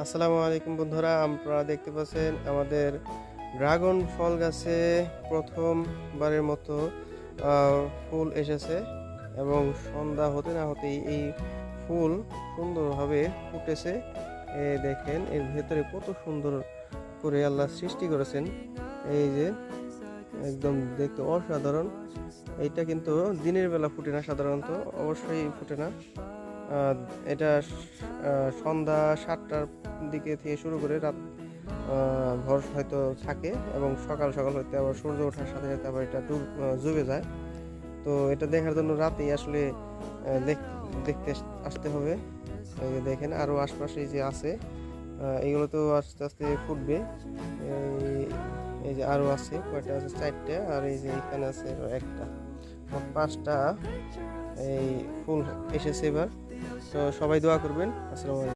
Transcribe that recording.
আসসালামু আলাইকুম বন্ধুরা, আপনারা দেখতে পাচ্ছেন আমাদের ড্রাগন ফল গাছে প্রথমবারের মতো ফুল এসেছে এবং সন্ধ্যা হতে না হতেই এই ফুল সুন্দরভাবে ফুটেছে। দেখেন এর ভেতরে কত সুন্দর করে আল্লাহ সৃষ্টি করেছেন। এই যে একদম দেখতে অসাধারণ। এইটা কিন্তু দিনের বেলা ফুটে না, সাধারণত অবশ্যই ফুটে না। আহ, এটা সন্ধ্যা 7টার দিকে থেকে শুরু করে রাত ভর হয়তো থাকে এবং সকাল সকাল হইতে আবার সূর্য ওঠার সাথে সাথে আবার এটা ডুবে যায়। তো এটা দেখার জন্য রাতেই আসলে দেখতে আসতে হবে। এই যে দেখেন আরও আশপাশে যে আছে, এগুলো তো আস্তে আস্তে ফুটবে। এই এই যে আরও আছে, কয়টা আছে, 4টে, আর এই যে এখানে আছে একটা, মোট 5টা এই ফুল এসেছে এবার। তো সবাই দোয়া করবেন। আসসালামু আলাইকুম।